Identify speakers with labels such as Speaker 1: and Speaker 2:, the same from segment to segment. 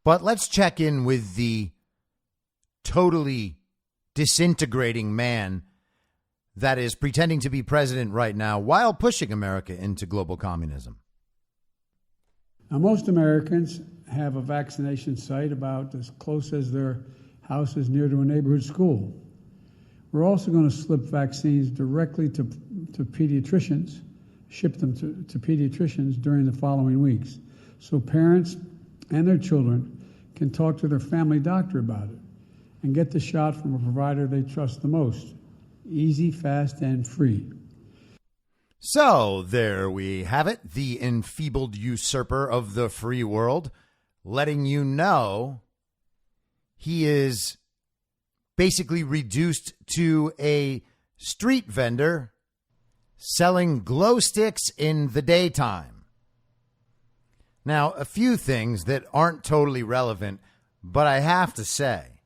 Speaker 1: But let's check in with the totally disintegrating man that is pretending to be president right now while pushing America into global communism.
Speaker 2: Now, most Americans have a vaccination site about as close as their house is near to a neighborhood school. We're also going to slip vaccines directly to pediatricians, ship them to pediatricians during the following weeks, so parents and their children can talk to their family doctor about it and get the shot from a provider they trust the most. Easy, fast, and free.
Speaker 1: So there we have it, the enfeebled usurper of the free world, letting you know he is basically reduced to a street vendor selling glow sticks in the daytime. Now, a few things that aren't totally relevant, but I have to say,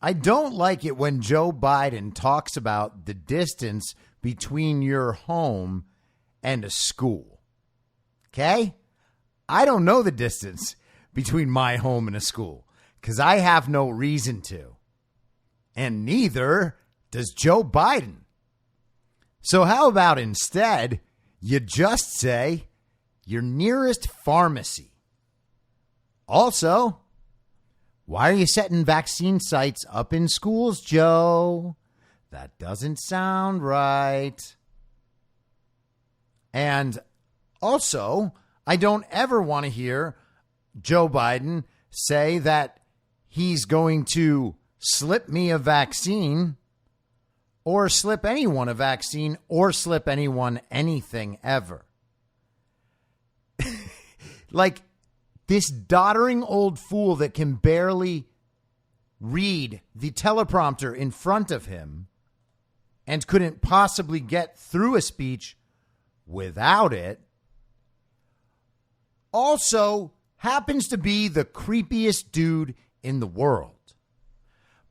Speaker 1: I don't like it when Joe Biden talks about the distance between your home and a school. Okay? I don't know the distance between my home and a school because I have no reason to. And neither does Joe Biden. So how about instead you just say your nearest pharmacy? Also, why are you setting vaccine sites up in schools, Joe? That doesn't sound right. And also, I don't ever want to hear Joe Biden say that he's going to slip me a vaccine or slip anyone a vaccine or slip anyone anything ever. Like, this doddering old fool that can barely read the teleprompter in front of him and couldn't possibly get through a speech without it also happens to be the creepiest dude in the world.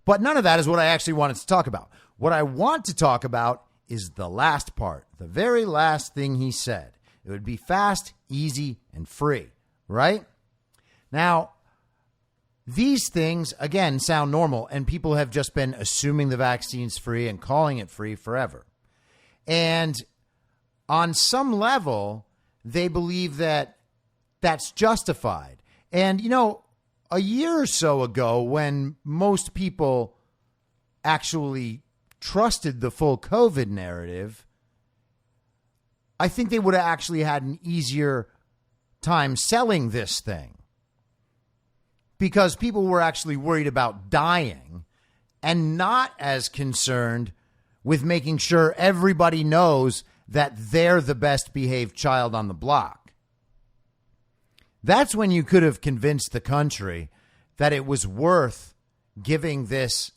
Speaker 1: But none of that is what I actually wanted to talk about. What I want to talk about is the last part, the very last thing he said. It would be fast, easy, and free, right? Now, these things, again, sound normal, and people have just been assuming the vaccine's free and calling it free forever. And on some level, they believe that that's justified. And, you know, a year or so ago, when most people actually trusted the full COVID narrative, I think they would have actually had an easier time selling this thing. Because people were actually worried about dying and not as concerned with making sure everybody knows that they're the best behaved child on the block. That's when you could have convinced the country that it was worth giving this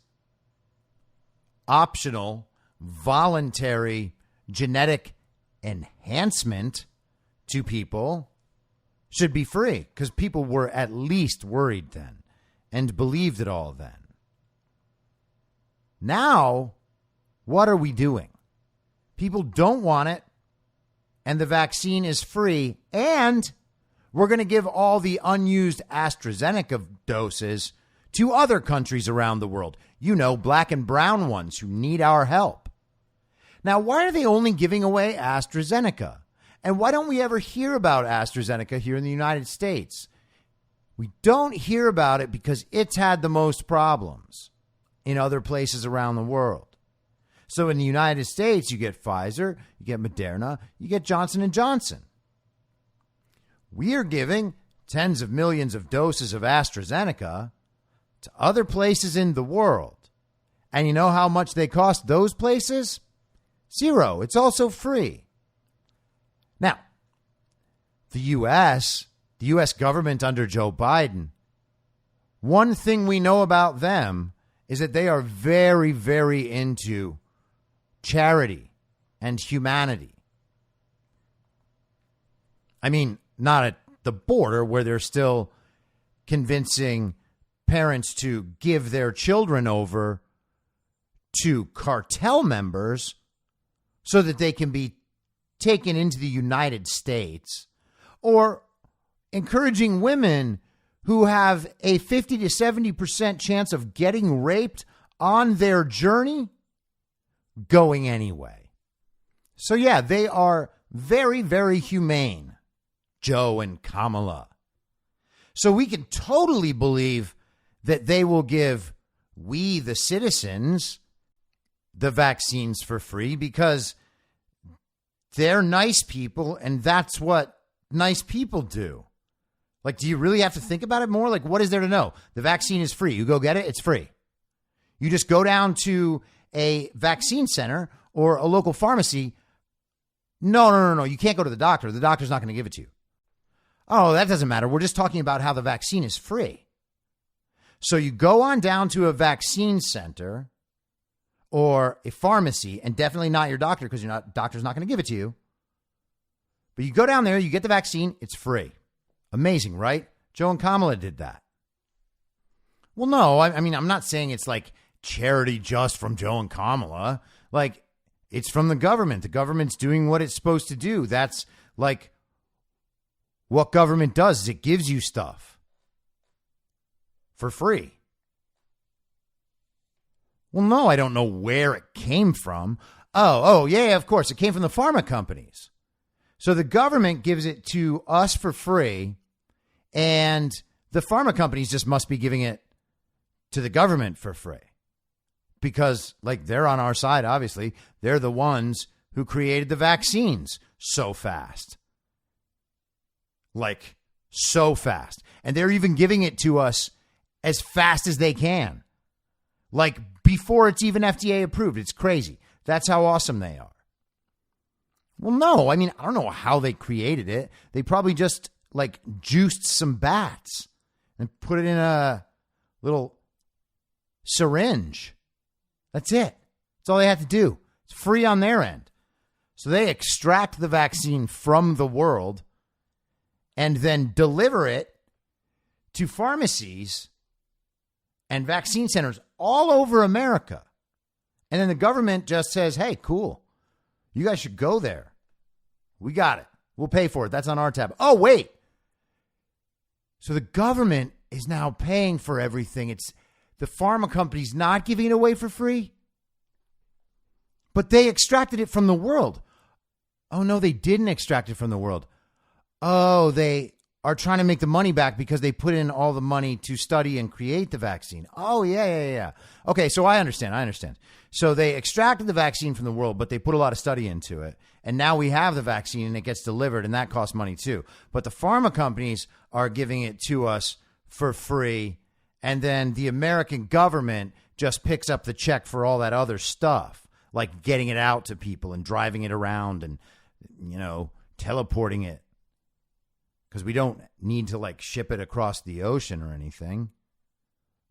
Speaker 1: optional, voluntary genetic enhancement to people should be free, because people were at least worried then and believed it all then. Now, what are we doing? People don't want it, and the vaccine is free, and we're going to give all the unused AstraZeneca doses to other countries around the world. You know, black and brown ones who need our help. Now, why are they only giving away AstraZeneca? And why don't we ever hear about AstraZeneca here in the United States? We don't hear about it because it's had the most problems in other places around the world. So in the United States, you get Pfizer, you get Moderna, you get Johnson & Johnson. We are giving tens of millions of doses of AstraZeneca to other places in the world. And you know how much they cost those places? Zero. It's also free. Now, the U.S. government under Joe Biden, one thing we know about them is that they are very, very into charity and humanity. I mean, not at the border where they're still convincing parents to give their children over to cartel members so that they can be taken into the United States, or encouraging women who have a 50 to 70% chance of getting raped on their journey going anyway. So yeah, they are very, very humane, Joe and Kamala. So we can totally believe that they will give we, the citizens, the vaccines for free because they're nice people and that's what nice people do. Like, do you really have to think about it more? Like, what is there to know? The vaccine is free. You go get it. It's free. You just go down to a vaccine center or a local pharmacy. No. You can't go to the doctor. The doctor's not going to give it to you. Oh, that doesn't matter. We're just talking about how the vaccine is free. So you go on down to a vaccine center or a pharmacy, and definitely not your doctor because doctor's not going to give it to you. But you go down there, you get the vaccine, it's free. Amazing, right? Joe and Kamala did that. Well, no, I mean, I'm not saying it's like charity just from Joe and Kamala. Like, it's from the government. The government's doing what it's supposed to do. That's like what government does is it gives you stuff for free. Well, no, I don't know where it came from. Oh, yeah, of course. It came from the pharma companies. So the government gives it to us for free, and the pharma companies just must be giving it to the government for free. Because, like, they're on our side, obviously. They're the ones who created the vaccines so fast. Like, so fast. And they're even giving it to us as fast as they can. Like, before it's even FDA approved. It's crazy. That's how awesome they are. Well, no, I mean, I don't know how they created it. They probably just, like, juiced some bats and put it in a little syringe. That's it. That's all they had to do. It's free on their end. So they extract the vaccine from the world and then deliver it to pharmacies and vaccine centers all over America. And then the government just says, hey, cool. You guys should go there. We got it. We'll pay for it. That's on our tab. Oh, wait. So the government is now paying for everything. It's the pharma company's not giving it away for free. But they extracted it from the world. Oh, no, they didn't extract it from the world. Oh, they are trying to make the money back because they put in all the money to study and create the vaccine. Oh, yeah. Okay, so I understand. So they extracted the vaccine from the world, but they put a lot of study into it. And now we have the vaccine and it gets delivered, and that costs money too. But the pharma companies are giving it to us for free. And then the American government just picks up the check for all that other stuff, like getting it out to people and driving it around and, teleporting it. Because we don't need to, like, ship it across the ocean or anything.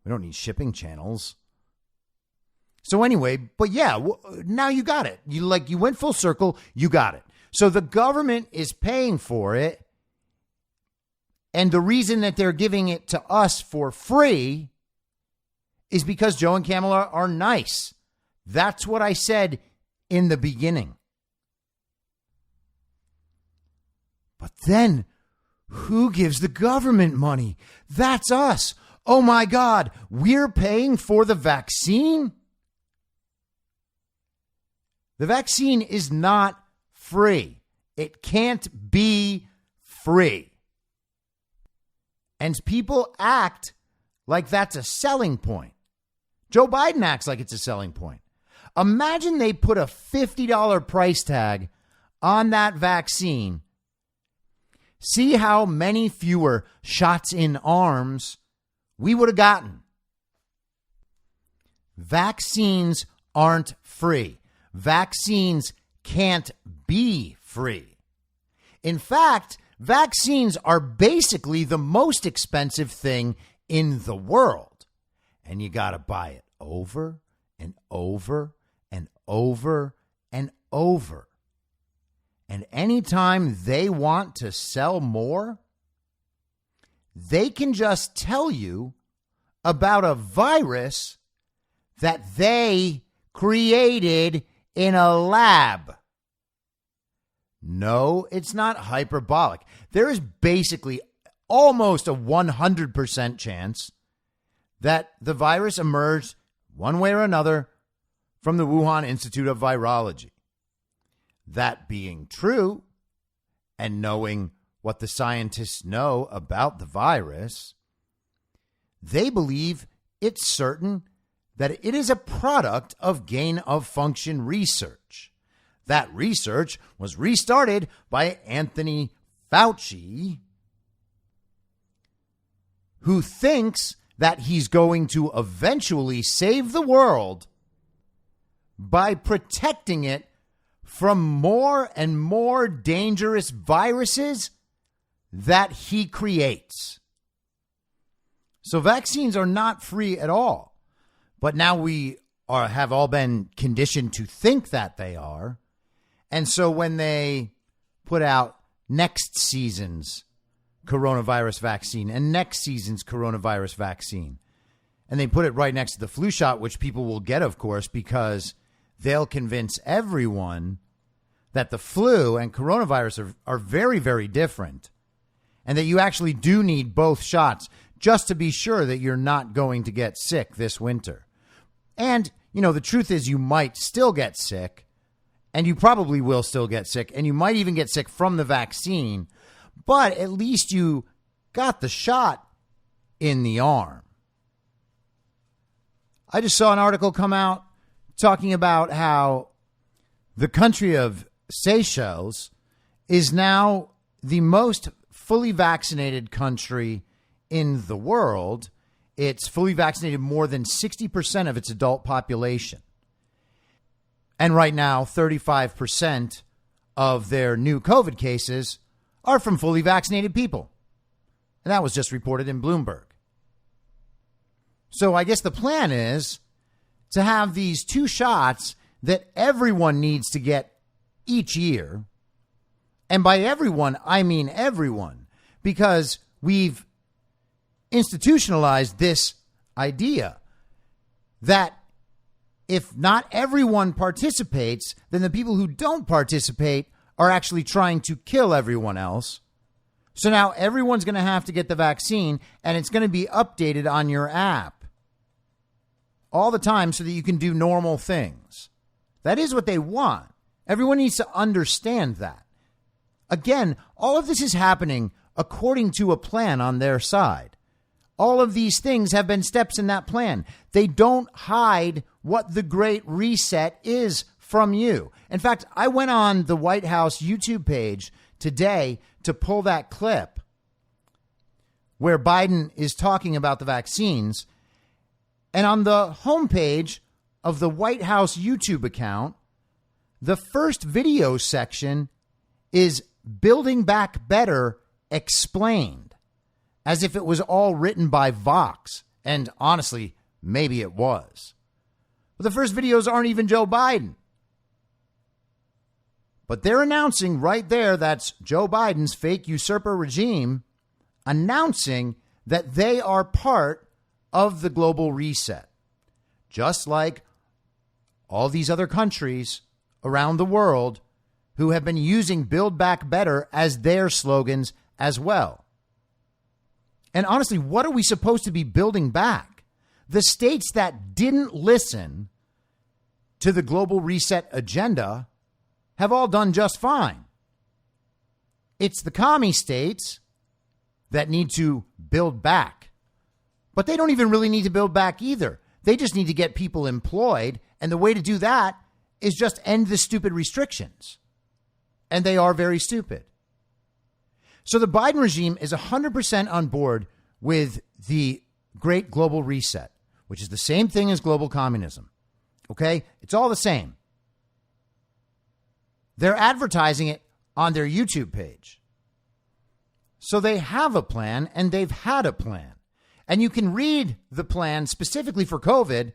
Speaker 1: We don't need shipping channels. So anyway, but yeah, now you got it. You went full circle. You got it. So the government is paying for it. And the reason that they're giving it to us for free is because Joe and Kamala are nice. That's what I said in the beginning. But then, who gives the government money? That's us. Oh my God, we're paying for the vaccine? The vaccine is not free. It can't be free. And people act like that's a selling point. Joe Biden acts like it's a selling point. Imagine they put a $50 price tag on that vaccine. See how many fewer shots in arms we would have gotten. Vaccines aren't free. Vaccines can't be free. In fact, vaccines are basically the most expensive thing in the world. And you got to buy it over and over and over and over. And anytime they want to sell more, they can just tell you about a virus that they created in a lab. No, it's not hyperbolic. There is basically almost a 100% chance that the virus emerged one way or another from the Wuhan Institute of Virology. That being true, and knowing what the scientists know about the virus, they believe it's certain that it is a product of gain-of-function research. That research was restarted by Anthony Fauci, who thinks that he's going to eventually save the world by protecting it from more and more dangerous viruses that he creates. So vaccines are not free at all. But now we have all been conditioned to think that they are. And so when they put out next season's coronavirus vaccine and next season's coronavirus vaccine, and they put it right next to the flu shot, which people will get, of course, because they'll convince everyone that the flu and coronavirus are very, very different, and that you actually do need both shots just to be sure that you're not going to get sick this winter. And, you know, the truth is you might still get sick, and you probably will still get sick, and you might even get sick from the vaccine, but at least you got the shot in the arm. I just saw an article come out talking about how the country of Seychelles is now the most fully vaccinated country in the world. It's fully vaccinated more than 60% of its adult population. And right now, 35% of their new COVID cases are from fully vaccinated people. And that was just reported in Bloomberg. So I guess the plan is to have these two shots that everyone needs to get each year. And by everyone, I mean everyone, because we've institutionalized this idea that if not everyone participates, then the people who don't participate are actually trying to kill everyone else. So now everyone's going to have to get the vaccine, and it's going to be updated on your app all the time so that you can do normal things. That is what they want. Everyone needs to understand that. Again, all of this is happening according to a plan on their side. All of these things have been steps in that plan. They don't hide what the Great Reset is from you. In fact, I went on the White House YouTube page today to pull that clip where Biden is talking about the vaccines. And on the homepage of the White House YouTube account, the first video section is Building Back Better Explained, as if it was all written by Vox. And honestly, maybe it was. But the first videos aren't even Joe Biden. But they're announcing right there, that's Joe Biden's fake usurper regime, announcing that they are part of the global reset. Just like all these other countries around the world who have been using Build Back Better as their slogans as well. And honestly, what are we supposed to be building back? The states that didn't listen to the global reset agenda have all done just fine. It's the commie states that need to build back. But they don't even really need to build back either. They just need to get people employed. And the way to do that is just end the stupid restrictions. And they are very stupid. So the Biden regime is 100% on board with the Great Global Reset, which is the same thing as global communism. Okay? It's all the same. They're advertising it on their YouTube page. So they have a plan, and they've had a plan. And you can read the plan specifically for COVID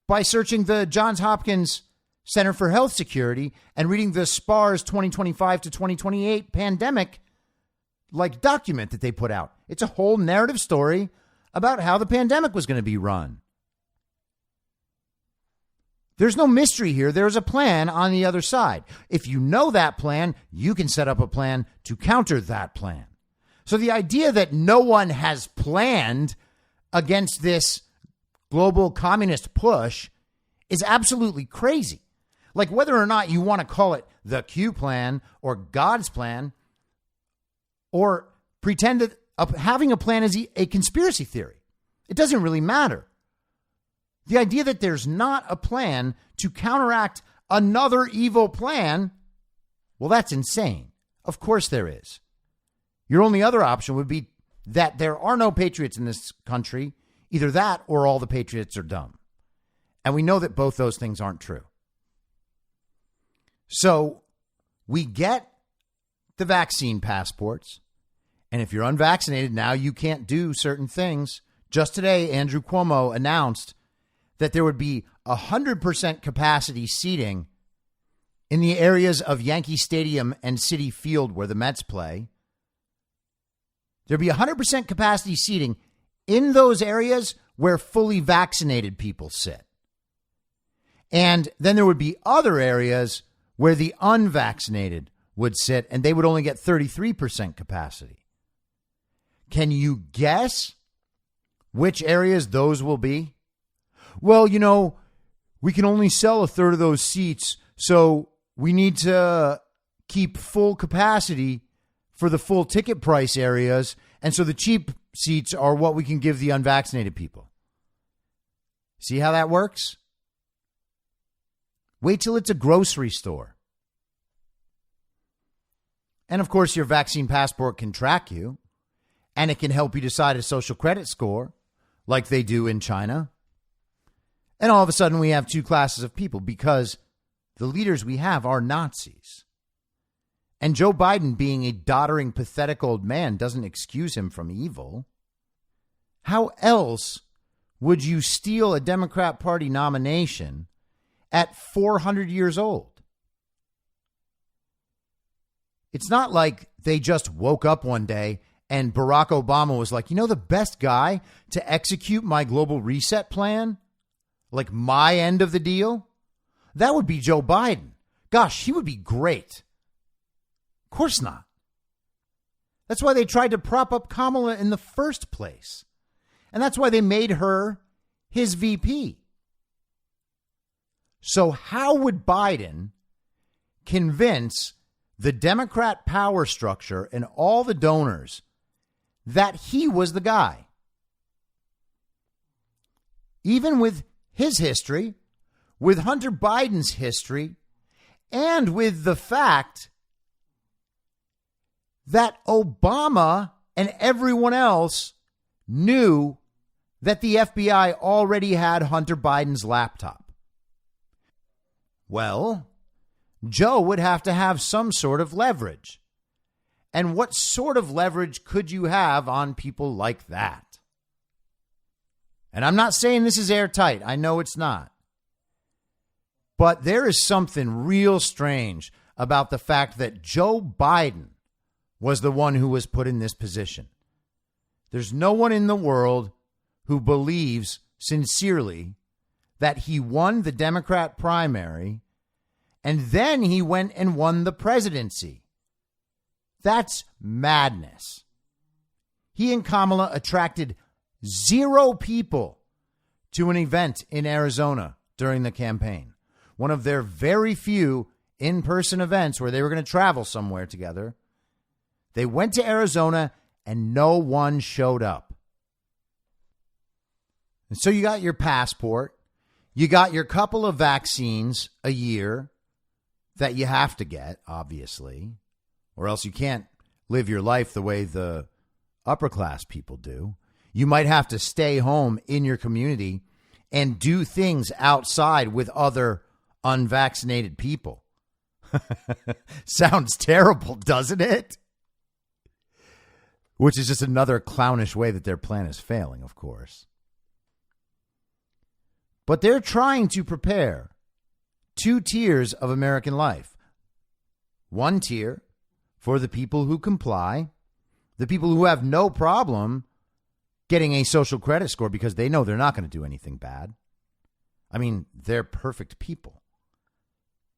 Speaker 1: by searching the Johns Hopkins Center for Health Security and reading the SPARS 2025 to 2028 pandemic document that they put out. It's a whole narrative story about how the pandemic was going to be run. There's no mystery here. There's a plan on the other side. If you know that plan, you can set up a plan to counter that plan. So the idea that no one has planned against this global communist push is absolutely crazy. Like, whether or not you want to call it the Q plan or God's plan, or pretend that having a plan is a conspiracy theory, it doesn't really matter. The idea that there's not a plan to counteract another evil plan, well, that's insane. Of course there is. Your only other option would be that there are no patriots in this country. Either that or all the patriots are dumb. And we know that both those things aren't true. So we get the vaccine passports. And if you're unvaccinated, now you can't do certain things. Just today, Andrew Cuomo announced that there would be 100% capacity seating in the areas of Yankee Stadium and Citi Field where the Mets play. There'd be 100% capacity seating in those areas where fully vaccinated people sit. And then there would be other areas where the unvaccinated would sit, and they would only get 33% capacity. Can you guess which areas those will be? Well, we can only sell a third of those seats, so we need to keep full capacity for the full ticket price areas, and so the cheap seats are what we can give the unvaccinated people. See how that works? Wait till it's a grocery store. And of course, your vaccine passport can track you, and it can help you decide a social credit score like they do in China. And all of a sudden, we have two classes of people because the leaders we have are Nazis. And Joe Biden, being a doddering, pathetic old man, doesn't excuse him from evil. How else would you steal a Democrat Party nomination at 400 years old? It's not like they just woke up one day and Barack Obama was like, the best guy to execute my global reset plan, like my end of the deal, that would be Joe Biden. Gosh, he would be great. Of course not. That's why they tried to prop up Kamala in the first place. And that's why they made her his VP. So how would Biden convince the Democrat power structure and all the donors that he was the guy? Even with his history, with Hunter Biden's history, and with the fact that Obama and everyone else knew that the FBI already had Hunter Biden's laptop. Well, Joe would have to have some sort of leverage. And what sort of leverage could you have on people like that? And I'm not saying this is airtight. I know it's not. But there is something real strange about the fact that Joe Biden was the one who was put in this position. There's no one in the world who believes sincerely that he won the Democrat primary and then he went and won the presidency. That's madness. He and Kamala attracted 0 people to an event in Arizona during the campaign. One of their very few in-person events where they were going to travel somewhere together. They went to Arizona and no one showed up. And so you got your passport. You got your couple of vaccines a year that you have to get, obviously, or else you can't live your life the way the upper class people do. You might have to stay home in your community and do things outside with other unvaccinated people. Sounds terrible, doesn't it? Which is just another clownish way that their plan is failing, of course. But they're trying to prepare 2 tiers of American life. One tier for the people who comply, the people who have no problem getting a social credit score because they know they're not going to do anything bad. I mean, they're perfect people.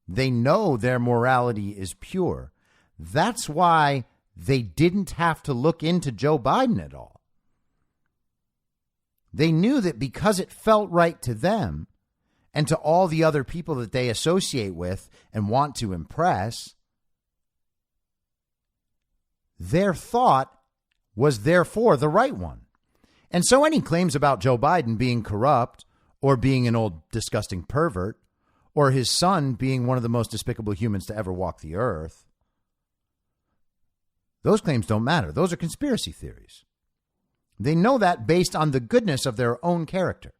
Speaker 1: They know their morality is pure. That's why they didn't have to look into Joe Biden at all. They knew that because it felt right to them and to all the other people that they associate with and want to impress, their thought was therefore the right one. And so any claims about Joe Biden being corrupt or being an old disgusting pervert or his son being one of the most despicable humans to ever walk the earth, those claims don't matter. Those are conspiracy theories. They know that based on the goodness of their own character.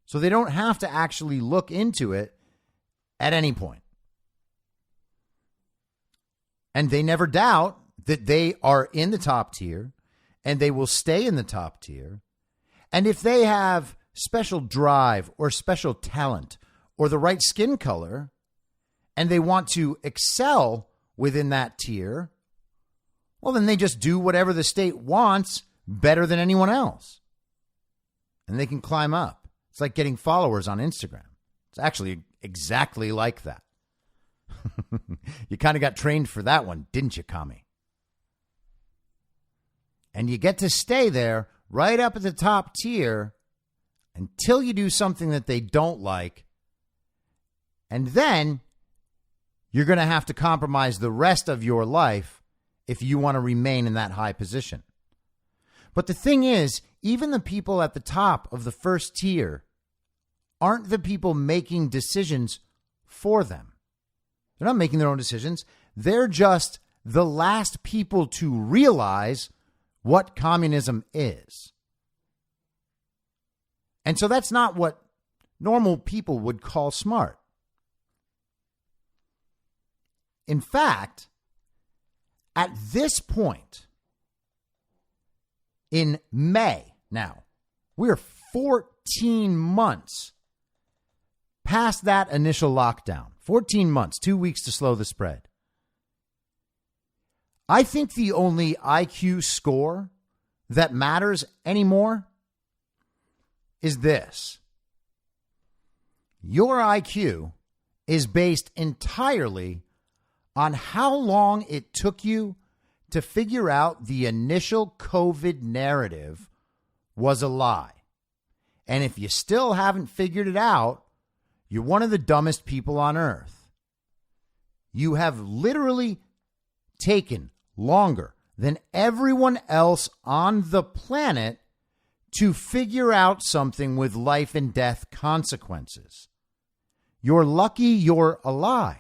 Speaker 1: So they don't have to actually look into it at any point. And they never doubt that they are in the top tier and they will stay in the top tier. And if they have special drive or special talent or the right skin color and they want to excel within that tier, well, then they just do whatever the state wants better than anyone else. And they can climb up. It's like getting followers on Instagram. It's actually exactly like that. You kind of got trained for that one, didn't you, Kami? And you get to stay there right up at the top tier until you do something that they don't like. And then you're going to have to compromise the rest of your life if you want to remain in that high position. But the thing is, even the people at the top of the first tier aren't the people making decisions for them. They're not making their own decisions. They're just the last people to realize what communism is. And so that's not what normal people would call smart. In fact, at this point, in May now, we're 14 months past that initial lockdown. 14 months, 2 weeks to slow the spread. I think the only IQ score that matters anymore is this. Your IQ is based entirely on how long it took you to figure out the initial COVID narrative was a lie. And if you still haven't figured it out, you're one of the dumbest people on earth. You have literally taken longer than everyone else on the planet to figure out something with life and death consequences. You're lucky you're alive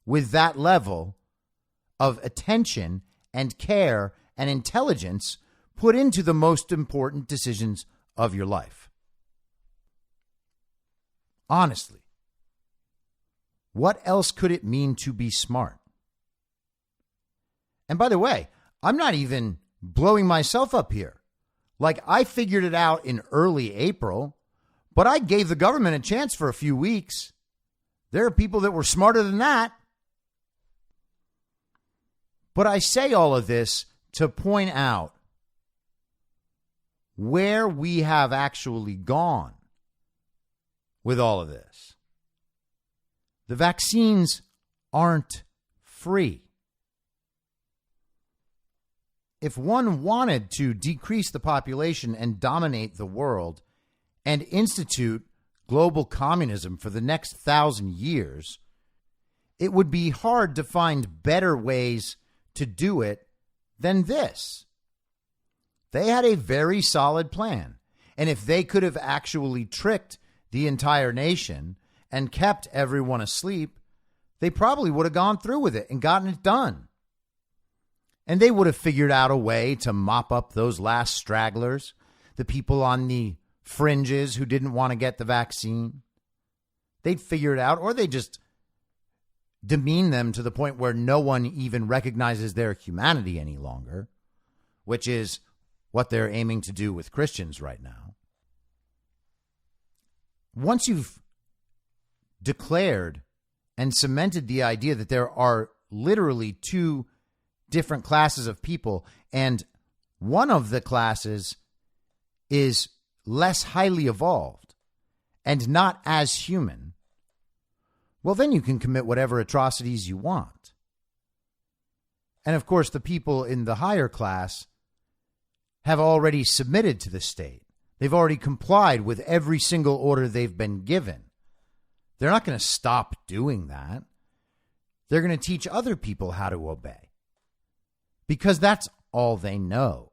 Speaker 1: with that level of attention and care and intelligence put into the most important decisions of your life. Honestly, what else could it mean to be smart? And by the way, I'm not even blowing myself up here. Like, I figured it out in early April, but I gave the government a chance for a few weeks. There are people that were smarter than that. But I say all of this to point out where we have actually gone with all of this. The vaccines aren't free. If one wanted to decrease the population and dominate the world and institute global communism for the next 1,000 years, it would be hard to find better ways to do it than this. They had a very solid plan. And if they could have actually tricked the entire nation and kept everyone asleep, they probably would have gone through with it and gotten it done. And they would have figured out a way to mop up those last stragglers, the people on the fringes who didn't want to get the vaccine. They'd figure it out, or they just demean them to the point where no one even recognizes their humanity any longer, which is what they're aiming to do with Christians right now. Once you've declared and cemented the idea that there are literally two different classes of people, and one of the classes is less highly evolved and not as human, well, then you can commit whatever atrocities you want. And of course, the people in the higher class have already submitted to the state. They've already complied with every single order they've been given. They're not going to stop doing that. They're going to teach other people how to obey because that's all they know.